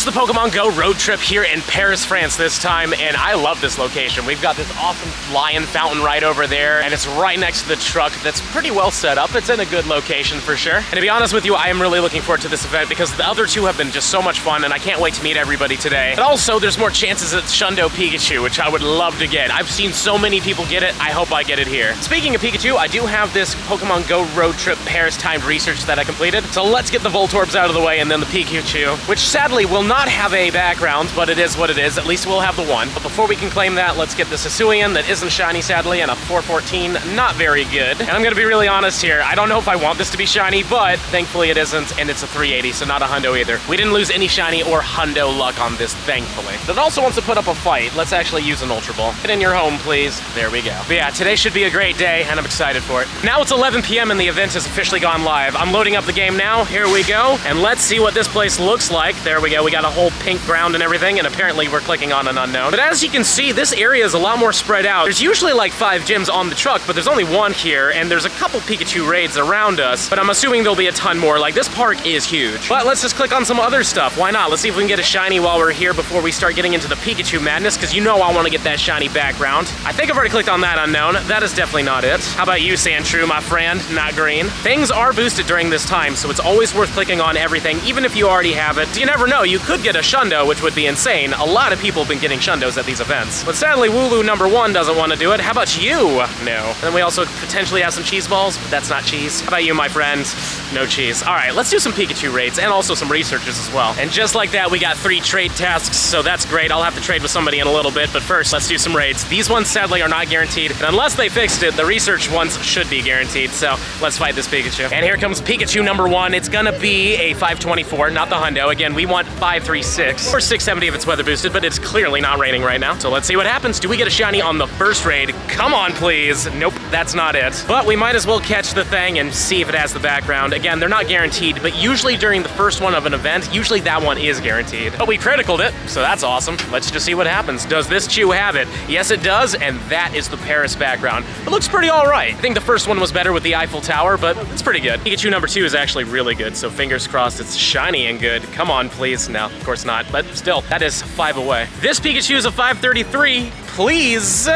the Pokemon GO Road Trip here in Paris, France this time, and I love this location. We've got this awesome lion fountain right over there, and it's right next to the truck that's pretty well set up. It's in a good location for sure. And to be honest with you, I am really looking forward to this event because the other two have been just so much fun, and I can't wait to meet everybody today. But also, there's more chances at Shundo Pikachu, which I would love to get. I've seen so many people get it. I hope I get it here. Speaking of Pikachu, I do have this Pokemon GO Road Trip Paris timed research that I completed. So let's get the Voltorbs out of the way and then the Pikachu, which sadly will not have a background, but it is what it is. At least we'll have the one. But before we can claim that, let's get the Hisuian that isn't shiny, sadly, and a 414. Not very good. And I'm gonna be really honest here. I don't know if I want this to be shiny, but thankfully it isn't, and it's a 380, so not a hundo either. We didn't lose any shiny or hundo luck on this, thankfully. That also wants to put up a fight. Let's actually use an Ultra Ball. Get in your home, please. There we go. But yeah, today should be a great day, and I'm excited for it. Now it's 11 p.m. and the event has officially gone live. I'm loading up the game now. Here we go. And let's see what this place looks like. There we go. We got a whole pink ground and everything, and apparently we're clicking on an unknown. But as you can see, this area is a lot more spread out. There's usually like 5 gyms on the truck, but there's only one here, and there's a couple Pikachu raids around us, but I'm assuming there'll be a ton more. Like, this park is huge. But let's just click on some other stuff. Why not? Let's see if we can get a shiny while we're here before we start getting into the Pikachu madness, because you know I want to get that shiny background. I think I've already clicked on that unknown. That is definitely not it. How about you, Sandshrew, my friend? Not green. Things are boosted during this time, so it's always worth clicking on everything, even if you already have it. You never know, you could get a Shundo, which would be insane. A lot of people have been getting Shundos at these events. But sadly, Wooloo #1 doesn't want to do it. How about you? No. And then we also potentially have some cheese balls, but that's not cheese. How about you, my friend? No cheese. All right, let's do some Pikachu raids and also some researches as well. And just like that, we got 3 trade tasks, so that's great. I'll have to trade with somebody in a little bit, but first, let's do some raids. These ones sadly are not guaranteed, and unless they fixed it, the research ones should be guaranteed, so let's fight this Pikachu. And here comes Pikachu #1. It's gonna be a 524, not the hundo. Again, we want 536 or 670 if it's weather boosted, but it's clearly not raining right now. So let's see what happens. Do we get a shiny on the first raid? Come on, please. Nope, that's not it. But we might as well catch the thing and see if it has the background. Again, they're not guaranteed, but usually during the first one of an event, usually that one is guaranteed. But we criticaled it, so that's awesome. Let's just see what happens. Does this Chew have it? Yes, it does, and that is the Paris background. It looks pretty all right. I think the first one was better with the Eiffel Tower, but it's pretty good. Pikachu #2 is actually really good, so fingers crossed it's shiny and good. Come on, please. No, of course not, but still, that is 5 away. This Pikachu is a 533. Please.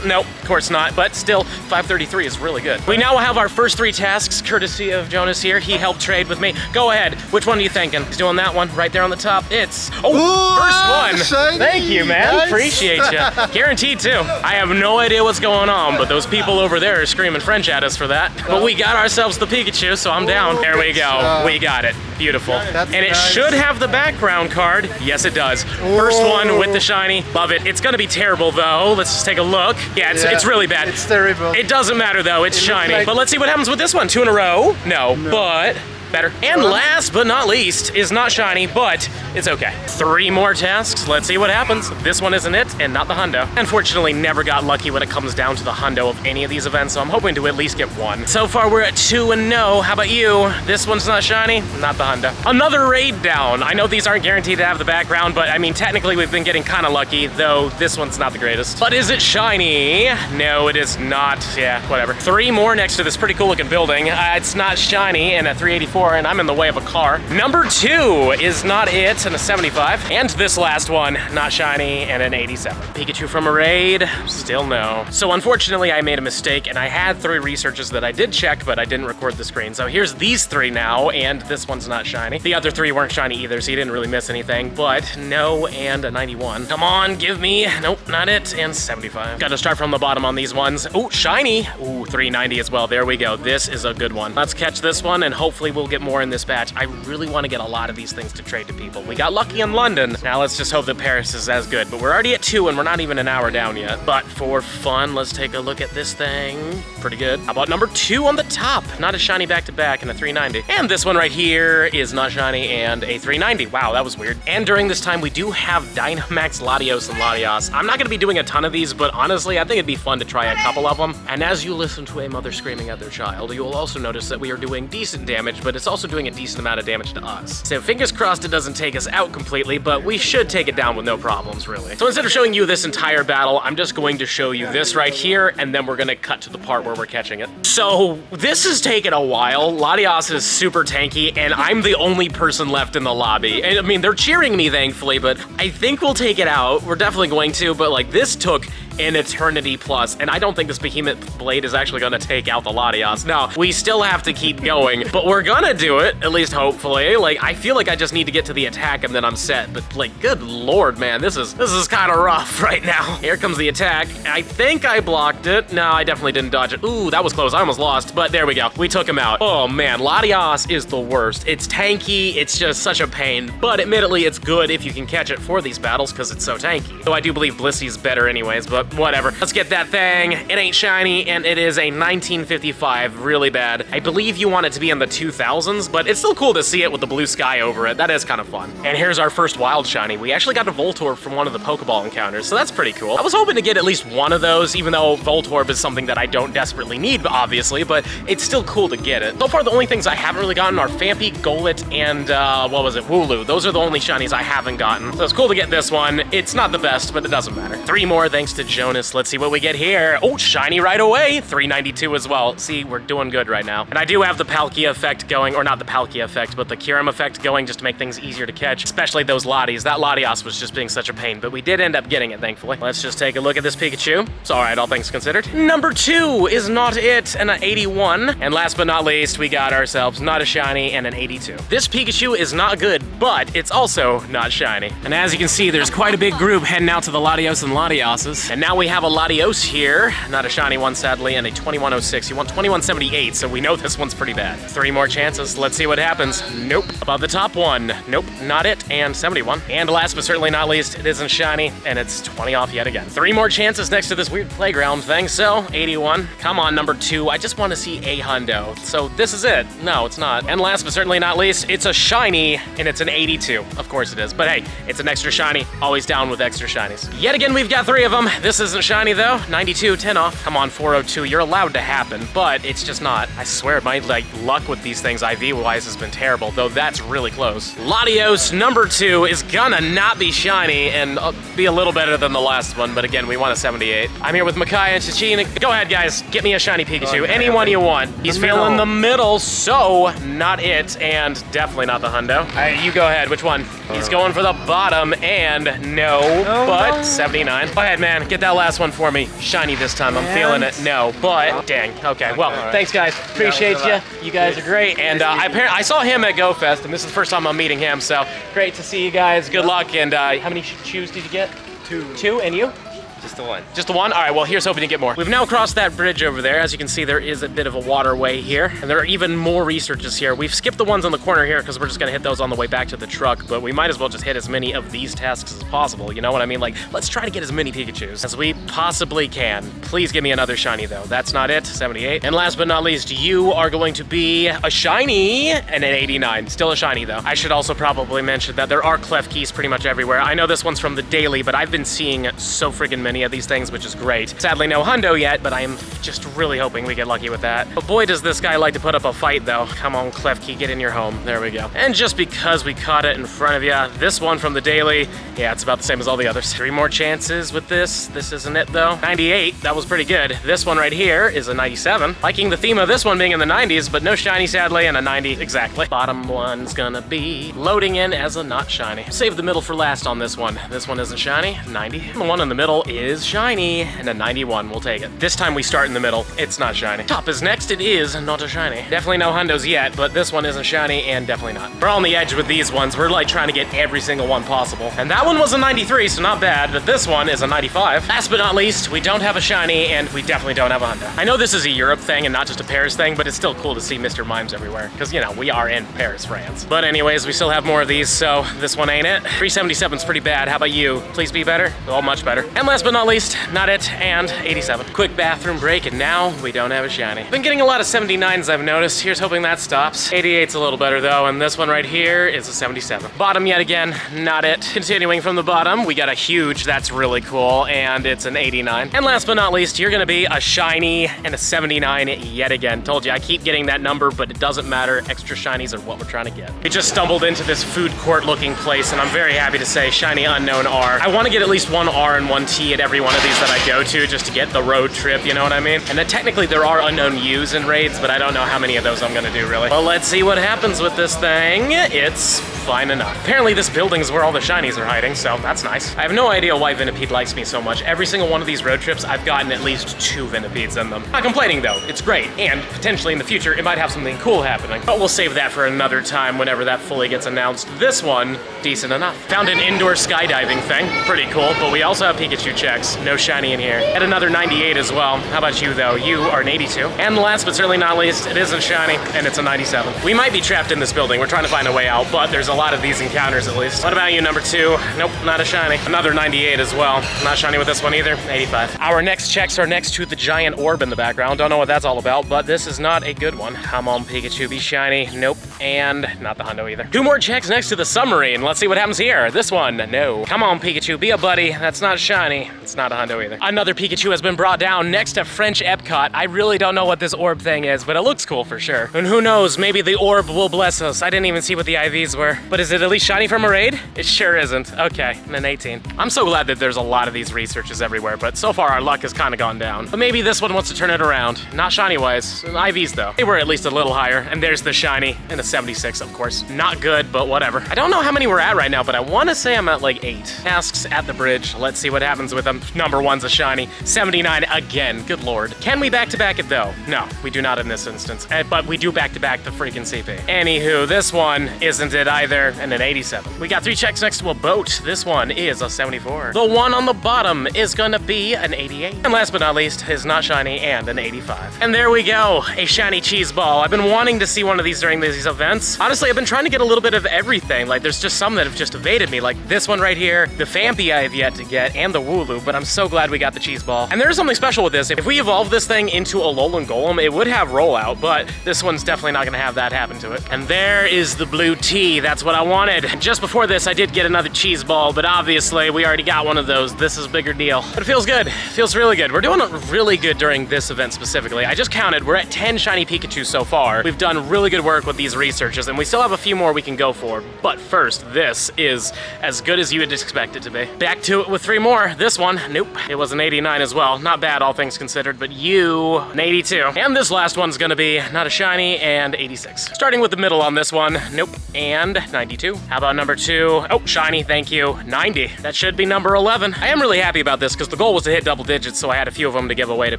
Nope, of course not, but still, 533 is really good. We now have our first 3 tasks, courtesy of Jonas here. He helped trade with me. Go ahead. Which one are you thinking? He's doing that one right there on the top. It's, first one. Shiny. Thank you, man. Nice. Appreciate you. Guaranteed, too. I have no idea what's going on, but those people over there are screaming French at us for that. But we got ourselves the Pikachu, so I'm down. There we go. We got it. Beautiful. And it should have the background card. Yes, it does. First one with the shiny. Love it. It's gonna be terrible, though. Let's just take a look. Yeah, it's really bad. It's terrible. It doesn't matter, though. It's shiny. like- But let's see what happens with this one. 2 in a row. No, but better. And last but not least is not shiny, but it's okay. 3 more tasks. Let's see what happens. This one isn't it, and not the hundo. Unfortunately, never got lucky when it comes down to the hundo of any of these events, so I'm hoping to at least get 1. So far, we're at 2 and no. How about you? This one's not shiny, not the hundo. Another raid down. I know these aren't guaranteed to have the background, but I mean, technically, we've been getting kind of lucky, though this one's not the greatest. But is it shiny? No, it is not. Yeah, whatever. 3 more next to this pretty cool looking building. It's not shiny, and at 384, and I'm in the way of a car. #2 is not it, and a 75. And this last one, not shiny, and an 87. Pikachu from a raid, still no. So unfortunately, I made a mistake, and I had 3 researches that I did check, but I didn't record the screen. So here's these 3 now, and this one's not shiny. The other 3 weren't shiny either, so you didn't really miss anything, but no, and a 91. Come on, give me, nope, not it, and 75. Gotta start from the bottom on these ones. Oh, shiny. Ooh, 390 as well. There we go. This is a good one. Let's catch this one, and hopefully we'll get more in this batch. I really want to get a lot of these things to trade to people. We got lucky in London. Now let's just hope that Paris is as good, but we're already at 2 and we're not even an hour down yet. But for fun, let's take a look at this thing. Pretty good. How about #2 on the top? Not a shiny back-to-back and a 390. And this one right here is not shiny and a 390. Wow, that was weird. And during this time, we do have Dynamax Latios and Latias. I'm not going to be doing a ton of these, but honestly, I think it'd be fun to try a couple of them. And as you listen to a mother screaming at their child, you will also notice that we are doing decent damage, but but it's also doing a decent amount of damage to us. So fingers crossed it doesn't take us out completely, but we should take it down with no problems, really. So instead of showing you this entire battle, I'm just going to show you this right here, and then we're gonna cut to the part where we're catching it. So this has taken a while. Latias is super tanky, and I'm the only person left in the lobby. And I mean, they're cheering me, thankfully, but I think we'll take it out. We're definitely going to, but like this took an eternity plus, and I don't think this behemoth blade is actually gonna take out the Latias. Now, we still have to keep going, but we're gonna do it, at least hopefully. Like, I feel like I just need to get to the attack and then I'm set, but like, good lord, man, this is kind of rough right now. Here comes the attack. I think I blocked it. No, I definitely didn't dodge it. Ooh, that was close. I almost lost, but there we go. We took him out. Oh man, Latias is the worst. It's tanky, it's just such a pain, but admittedly, it's good if you can catch it for these battles because it's so tanky. So I do believe Blissy's better anyways, but whatever. Let's get that thing. It ain't shiny, and it is a 1955, really bad. I believe you want it to be in the 2000s, but it's still cool to see it with the blue sky over it. That is kind of fun. And here's our first wild shiny. We actually got a Voltorb from one of the Pokeball encounters, so that's pretty cool. I was hoping to get at least one of those, even though Voltorb is something that I don't desperately need, obviously, but it's still cool to get it. So far, the only things I haven't really gotten are Phanpy, Golett, and what was it, Wooloo. Those are the only shinies I haven't gotten. So it's cool to get this one. It's not the best, but it doesn't matter. 3 more thanks to Jonas. Let's see what we get here. Oh, shiny right away. 392 as well. See, we're doing good right now. And I do have the Palkia effect going, or not the Palkia effect, but the Kyurem effect going just to make things easier to catch, especially those Latias. That Latias was just being such a pain, but we did end up getting it, thankfully. Let's just take a look at this Pikachu. It's all right, all things considered. Number 2 is not it, and an 81. And last but not least, we got ourselves not a shiny and an 82. This Pikachu is not good, but it's also not shiny. And as you can see, there's quite a big group heading out to the Latios and Latiases. And now we have a Latios here, not a shiny one sadly, and a 2106. You want 2178, so we know this one's pretty bad. 3 more chances, let's see what happens. Nope. Above the top one, nope, not it, and 71. And last but certainly not least, it isn't shiny, and it's 20 off yet again. 3 more chances next to this weird playground thing, so 81. Come on, number 2, I just want to see a hundo. So this is it. No, it's not. And last but certainly not least, it's a shiny, and it's an 82. Of course it is, but hey, it's an extra shiny. Always down with extra shinies. Yet again, we've got 3 of them. This isn't shiny though. 92, 10 off. Come on, 402. You're allowed to happen, but it's just not. I swear, my luck with these things IV-wise has been terrible, though that's really close. Latios number 2 is gonna not be shiny and be a little better than the last one, but again, we want a 78. I'm here with Makai and Chachine. Go ahead, guys. Get me a shiny Pikachu. Anyone you want. He's feeling the middle, so not it, and definitely not the hundo. All right, you go ahead. Which one? He's going for the bottom, and no, but 79. Go ahead, man. Get that last one for me. Shiny this time. I'm feeling it. No, but dang. Okay, well, thanks, guys. Appreciate you. You guys are great. And I saw him at Go Fest, and this is the first time I'm meeting him, so great to see you guys. Good luck. And how many shoes did you get? 2. 2, and you? Just the one. Just the one? All right, well, here's hoping to get more. We've now crossed that bridge over there. As you can see, there is a bit of a waterway here, and there are even more researches here. We've skipped the ones on the corner here because we're just gonna hit those on the way back to the truck, but we might as well just hit as many of these tasks as possible, you know what I mean? Like, let's try to get as many Pikachus as we possibly can. Please give me another shiny, though. That's not it, 78. And last but not least, you are going to be a shiny and an 89. Still a shiny, though. I should also probably mention that there are clef keys pretty much everywhere. I know this one's from the daily, but I've been seeing so friggin' many of these things, which is great. Sadly, no hundo yet, but I am just really hoping we get lucky with that. But boy, does this guy like to put up a fight, though. Come on, Klefki, get in your home. There we go. And just because we caught it in front of you, this one from the daily, yeah, it's about the same as all the others. 3 more chances with this. This isn't it, though. 98, that was pretty good. This one right here is a 97. Liking the theme of this one being in the 90s, but no shiny, sadly, and a 90 exactly. Bottom one's gonna be loading in as a not shiny. Save the middle for last on this one. This one isn't shiny, 90. The one in the middle is shiny, and a 91, we'll take it. This time we start in the middle, it's not shiny. Top is next, it is not a shiny. Definitely no hundos yet, but this one isn't shiny, and definitely not. We're on the edge with these ones. We're like trying to get every single one possible. And that one was a 93, so not bad, but this one is a 95. Last but not least, we don't have a shiny, and we definitely don't have a hundo. I know this is a Europe thing and not just a Paris thing, but it's still cool to see Mr. Mimes everywhere, because, you know, we are in Paris, France. But anyways, we still have more of these, so this one ain't it. 377's pretty bad. How about you? Please be better? Oh, much better. And last but not least, not it, and 87. Quick bathroom break, and now we don't have a shiny. Been getting a lot of 79s, I've noticed. Here's hoping that stops. 88's a little better though, and this one right here is a 77. Bottom yet again, not it. Continuing from the bottom, we got a huge, that's really cool, and it's an 89. And last but not least, you're gonna be a shiny and a 79 yet again. Told you, I keep getting that number, but it doesn't matter. Extra shinies are what we're trying to get. We just stumbled into this food court looking place, and I'm very happy to say shiny unknown R. I want to get at least one R and one T at every one of these that I go to just to get the road trip, you know what I mean? And then technically there are unknown U's in raids, but I don't know how many of those I'm gonna do really. Well, let's see what happens with this thing. It's fine enough. Apparently this building is where all the shinies are hiding, so that's nice. I have no idea why Venipede likes me so much. Every single one of these road trips, I've gotten at least 2 Venipedes in them. Not complaining though, it's great, and potentially in the future, it might have something cool happening. But we'll save that for another time whenever that fully gets announced. This one, decent enough. Found an indoor skydiving thing, pretty cool, but we also have Pikachu checks. No shiny in here. At another 98 as well. How about you though? You are an 82. And last but certainly not least, it isn't shiny, and it's a 97. We might be trapped in this building. We're trying to find a way out, but there's a lot of these encounters at least. What about you, number 2? Nope, not a shiny. Another 98 as well. Not shiny with this one either, 85. Our next checks are next to the giant orb in the background. Don't know what that's all about, but this is not a good one. Come on, Pikachu, be shiny. Nope, and not the hundo either. 2 more checks next to the submarine. Let's see what happens here. This one, no. Come on, Pikachu, be a buddy. That's not shiny. It's not a hundo either. Another Pikachu has been brought down next to French Epcot. I really don't know what this orb thing is, but it looks cool for sure. And who knows, maybe the orb will bless us. I didn't even see what the IVs were. But is it at least shiny from a raid? It sure isn't. Okay, an 18. I'm so glad that there's a lot of these researches everywhere, but so far our luck has kind of gone down. But maybe this one wants to turn it around. Not shiny-wise. IVs though. They were at least a little higher. And there's the shiny and a 76, of course. Not good, but whatever. I don't know how many we're at right now, but I want to say I'm at like 8. Tasks at the bridge. Let's see what happens with them. Number 1's a shiny. 79 again. Good lord. Can we back-to-back it though? No, we do not in this instance. But we do back-to-back the freaking CP. Anywho, this one isn't it either, and an 87. We got 3 checks next to a boat. This one is a 74. The one on the bottom is gonna be an 88. And last but not least is not shiny and an 85. And there we go, a shiny cheese ball. I've been wanting to see one of these during these events. Honestly, I've been trying to get a little bit of everything. Like there's just some that have just evaded me, like this one right here, the Fampi I have yet to get, and the Wooloo, but I'm so glad we got the cheese ball. And there's something special with this. If we evolve this thing into a Alolan Golem, it would have rollout, but this one's definitely not gonna have that happen to it. And there is the blue tea. That's what I wanted. And just before this, I did get another cheese ball, but obviously we already got one of those. This is a bigger deal. But it feels good. It feels really good. We're doing really good during this event specifically. I just counted. We're at 10 shiny Pikachu so far. We've done really good work with these researches, and we still have a few more we can go for. But first, this is as good as you would expect it to be. Back to it with 3 more. This one, nope. It was an 89 as well. Not bad, all things considered, but you, an 82. And this last one's gonna be not a shiny and 86. Starting with the middle on this one, nope, and 92. How about number 2? Oh, shiny, thank you, 90. That should be number 11. I am really happy about this because the goal was to hit double digits, so I had a few of them to give away to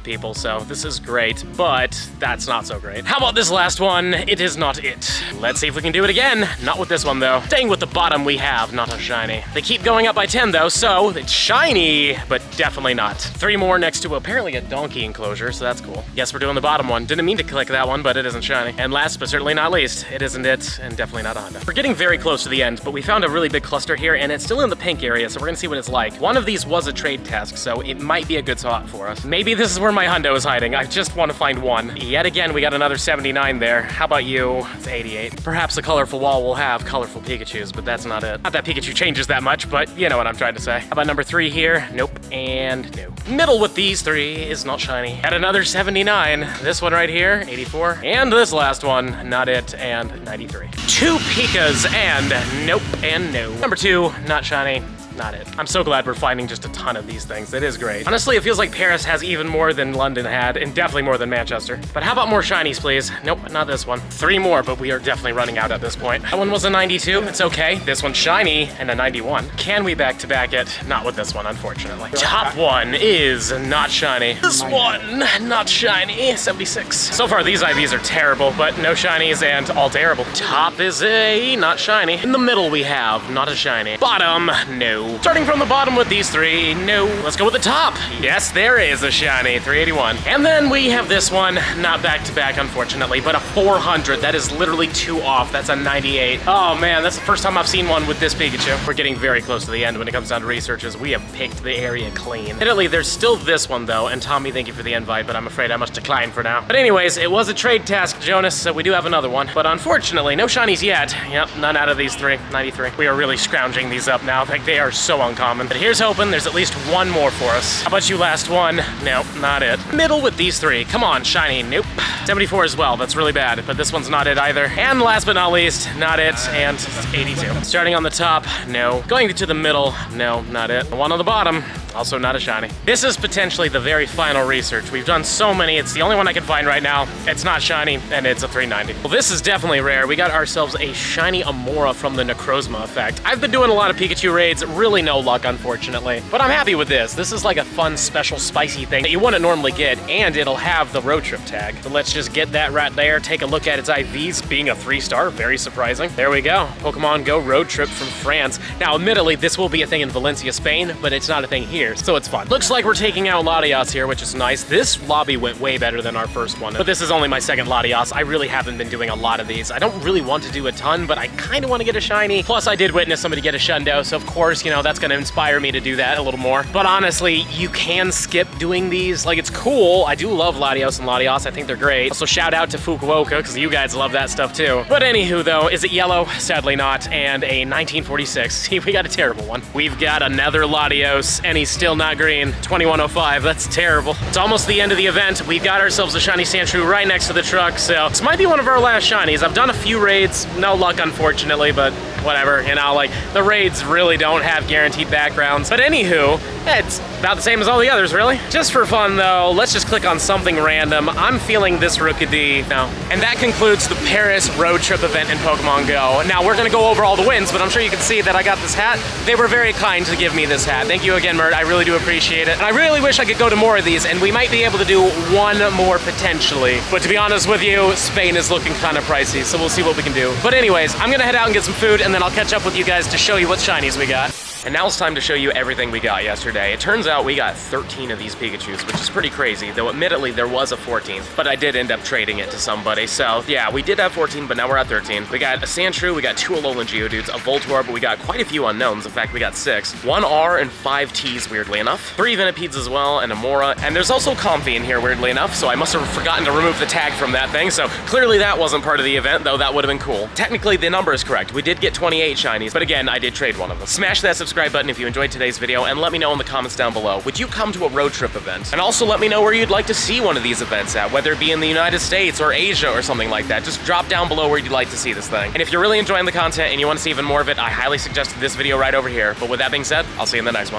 people, so this is great, but that's not so great. How about this last one? It is not it. Let's see if we can do it again. Not with this one though. Staying with the bottom, we have not a shiny. They keep going up by 10 though, so it's shiny, but definitely not. 3 more next to apparently a donkey enclosure, so that's cool. Yes, we're doing the bottom one. Didn't mean to click that one, but it isn't shiny. And last but certainly not least, it isn't it, and definitely not a Honda. We're getting very close to the end, but we found a really big cluster here, and it's still in the pink area, so we're gonna see what it's like. One of these was a trade task, so it might be a good spot for us. Maybe this is where my hundo is hiding. I just want to find one. Yet again, we got another 79 there. How about you? It's 88. Perhaps a colorful wall will have colorful Pikachus, but that's not it. Not that Pikachu changes that much, but you know what I'm trying to say. How about number 3 here? Nope, and no. Middle with these 3 is not shiny. At another 79. This one right here, 84. And this last one, not it, and 93. 2 Pikas, and nope, and no. Number 2, not shiny. Not it. I'm so glad we're finding just a ton of these things. It is great. Honestly, it feels like Paris has even more than London had, and definitely more than Manchester. But how about more shinies, please? Nope, not this one. 3 more, but we are definitely running out at this point. That one was a 92. It's okay. This one's shiny, and a 91. Can we back-to-back it? Not with this one, unfortunately. Top one is not shiny. This one, not shiny, 76. So far, these IVs are terrible, but no shinies and all terrible. Top is a not shiny. In the middle, we have not a shiny. Bottom, no. No. Starting from the bottom with these three, no. Let's go with the top. Yes, there is a shiny, 381. And then we have this one, not back-to-back, unfortunately, but a 400. That is literally 2 off. That's a 98. Oh man, that's the first time I've seen one with this Pikachu. We're getting very close to the end when it comes down to researches. We have picked the area clean. Admittedly, there's still this one though, and Tommy, thank you for the invite, but I'm afraid I must decline for now. But anyways, it was a trade task, Jonas, so we do have another one. But unfortunately, no shinies yet. Yep, none out of these three, 93. We are really scrounging these up now. Like, they are so uncommon. But here's hoping there's at least one more for us. How about you last one? Nope, not it. Middle with these three. Come on, shiny. Nope. 74 as well. That's really bad, but this one's not it either. And last but not least, not it, and 82. Starting on the top, no. Going to the middle, no, not it. The one on the bottom, also not a shiny. This is potentially the very final research. We've done so many, it's the only one I can find right now. It's not shiny, and it's a 390. Well, this is definitely rare. We got ourselves a shiny Amora from the Necrozma effect. I've been doing a lot of Pikachu raids, really no luck, unfortunately. But I'm happy with this. This is like a fun, special, spicy thing that you wouldn't normally get, and it'll have the road trip tag. So let's just get that right there, take a look at its IVs, being a 3-star, very surprising. There we go, Pokemon GO Road Trip from France. Now, admittedly, this will be a thing in Valencia, Spain, but it's not a thing here, so it's fun. Looks like we're taking out Latias here, which is nice. This lobby went way better than our first one, but this is only my second Latias. I really haven't been doing a lot of these. I don't really want to do a ton, but I kind of want to get a shiny. Plus, I did witness somebody get a Shundo, so of course, you know, that's going to inspire me to do that a little more. But honestly, you can skip doing these. Like, it's cool. I do love Latios and Latias. I think they're great. Also, shout out to Fukuoka, because you guys love that stuff too. But anywho, though, is it yellow? Sadly not. And a 1946. See, we got a terrible one. We've got another Latios, and he's still not green. 2105. That's terrible. It's almost the end of the event. We got ourselves a shiny Sandshrew right next to the truck, so this might be one of our last shinies. I've done a few raids. No luck, unfortunately, but whatever, you know, like, the raids really don't have guaranteed backgrounds. But anywho, it's about the same as all the others, really. Just for fun, though, let's just click on something random. I'm feeling this Rookidee. No. And that concludes the Paris road trip event in Pokemon Go. Now, we're gonna go over all the wins, but I'm sure you can see that I got this hat. They were very kind to give me this hat. Thank you again, Mert. I really do appreciate it. And I really wish I could go to more of these, and we might be able to do one more potentially. But to be honest with you, Spain is looking kind of pricey, so we'll see what we can do. But anyways, I'm gonna head out and get some food, and then I'll catch up with you guys to show you what shinies we got. And now it's time to show you everything we got yesterday. It turns out we got 13 of these Pikachus, which is pretty crazy, though admittedly there was a 14th, but I did end up trading it to somebody. So yeah, we did have 14, but now we're at 13. We got a Sandshrew, we got 2 Alolan Geodudes, a Voltorb, but we got quite a few unknowns. In fact, we got 6. 1 R and 5 Ts, weirdly enough. 3 Venipedes as well, and a Mora. And there's also Comfey in here, weirdly enough, so I must have forgotten to remove the tag from that thing, so clearly that wasn't part of the event, though that would have been cool. Technically, the number is correct. We did get 28 shinies, but again, I did trade one of them. Smash that subscribe button if you enjoyed today's video, and let me know in the comments down below. Would you come to a road trip event? And also let me know where you'd like to see one of these events at, whether it be in the United States or Asia or something like that. Just drop down below where you'd like to see this thing. And if you're really enjoying the content and you want to see even more of it, I highly suggest this video right over here. But with that being said, I'll see you in the next one.